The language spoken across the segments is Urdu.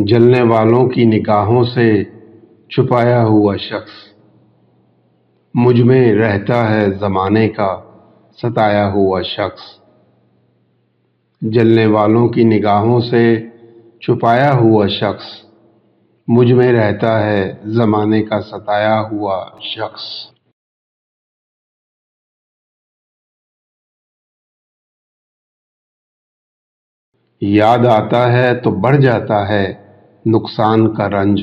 جلنے والوں کی نگاہوں سے چھپایا ہوا شخص مجھ میں رہتا ہے زمانے کا ستایا ہوا شخص۔ جلنے والوں کی نگاہوں سے چھپایا ہوا شخص مجھ میں رہتا ہے زمانے کا ستایا ہوا شخص۔ یاد آتا ہے تو بڑھ جاتا ہے نقصان کا رنج،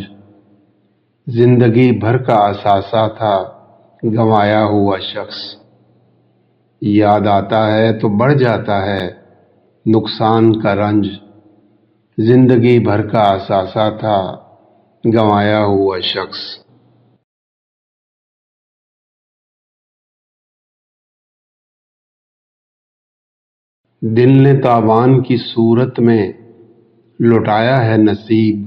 زندگی بھر کا اثاثہ تھا گنوایا ہوا شخص۔ یاد آتا ہے تو بڑھ جاتا ہے نقصان کا رنج، زندگی بھر کا اثاثہ تھا گنوایا ہوا شخص۔ دل نے تاوان کی صورت میں لٹایا ہے نصیب،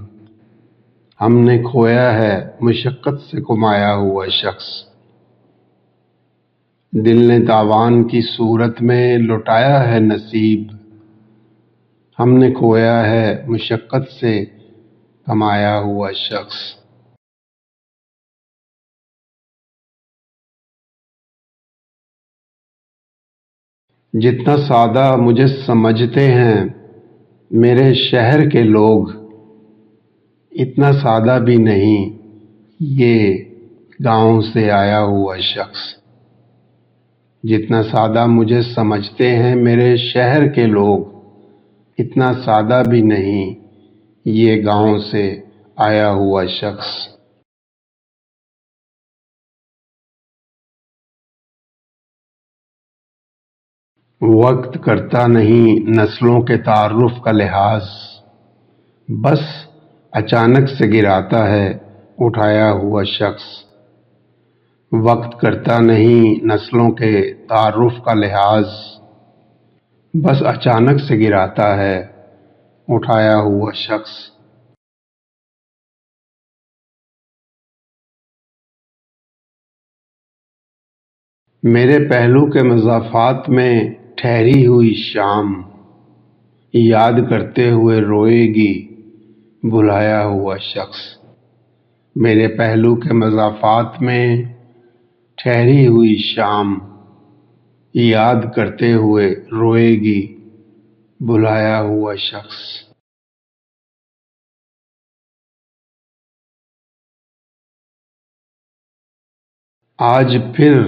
ہم نے کھویا ہے مشقت سے کمایا ہوا شخص۔ دل نے تاوان کی صورت میں لٹایا ہے نصیب، ہم نے کھویا ہے مشقت سے کمایا ہوا شخص۔ جتنا سادہ مجھے سمجھتے ہیں میرے شہر کے لوگ، اتنا سادہ بھی نہیں یہ گاؤں سے آیا ہوا شخص۔ جتنا سادہ مجھے سمجھتے ہیں میرے شہر کے لوگ، اتنا سادہ بھی نہیں یہ گاؤں سے آیا ہوا شخص۔ وقت کرتا نہیں نسلوں کے تعارف کا لحاظ، بس اچانک سے گراتا ہے اٹھایا ہوا شخص۔ وقت کرتا نہیں نسلوں کے تعارف کا لحاظ، بس اچانک سے گراتا ہے اٹھایا ہوا شخص۔ میرے پہلو کے مضافات میں ٹھہری ہوئی شام، یاد کرتے ہوئے روئے گی بھلایا ہوا شخص۔ میرے پہلو کے مضافات میں ٹھہری ہوئی شام، یاد کرتے ہوئے روئے گی بھلایا ہوا شخص۔ آج پھر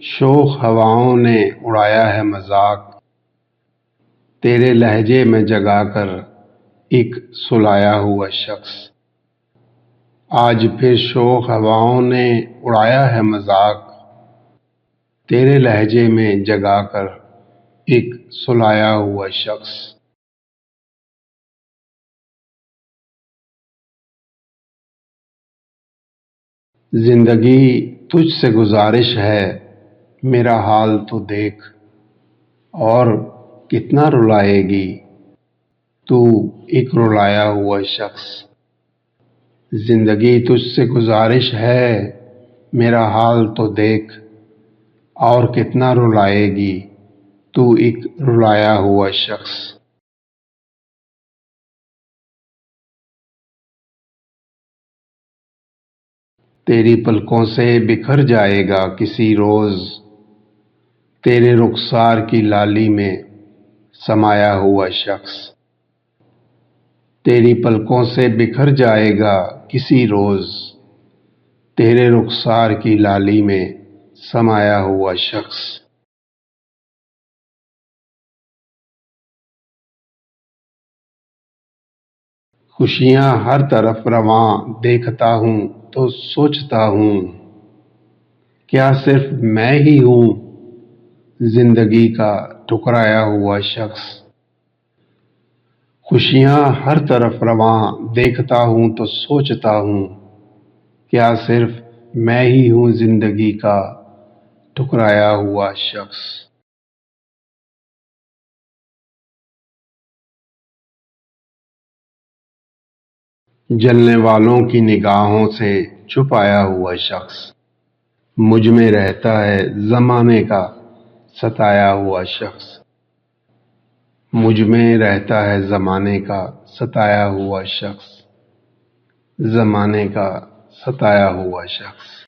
شوخ ہواؤں نے اڑایا ہے مذاق، تیرے لہجے میں جگا کر ایک سلایا ہوا شخص۔ آج پھر شوخ ہواؤں نے اڑایا ہے مذاق، تیرے لہجے میں جگا کر ایک سلایا ہوا شخص۔ زندگی تجھ سے گزارش ہے میرا حال تو دیکھ، اور کتنا رلائے گی تو ایک رلایا ہوا شخص۔ زندگی تجھ سے گزارش ہے میرا حال تو دیکھ، اور کتنا رلائے گی تو ایک رلایا ہوا شخص۔ تیری پلکوں سے بکھر جائے گا کسی روز، تیرے رخسار کی لالی میں سمایا ہوا شخص۔ تیری پلکوں سے بکھر جائے گا کسی روز، تیرے رخسار کی لالی میں سمایا ہوا شخص۔ خوشیاں ہر طرف رواں دیکھتا ہوں تو سوچتا ہوں، کیا صرف میں ہی ہوں زندگی کا ٹھکرایا ہوا شخص۔ خوشیاں ہر طرف رواں دیکھتا ہوں تو سوچتا ہوں، کیا صرف میں ہی ہوں زندگی کا ٹھکرایا ہوا شخص۔ جلنے والوں کی نگاہوں سے چھپایا ہوا شخص مجھ میں رہتا ہے زمانے کا ستایا ہوا شخص۔ مجھ میں رہتا ہے زمانے کا ستایا ہوا شخص۔ زمانے کا ستایا ہوا شخص۔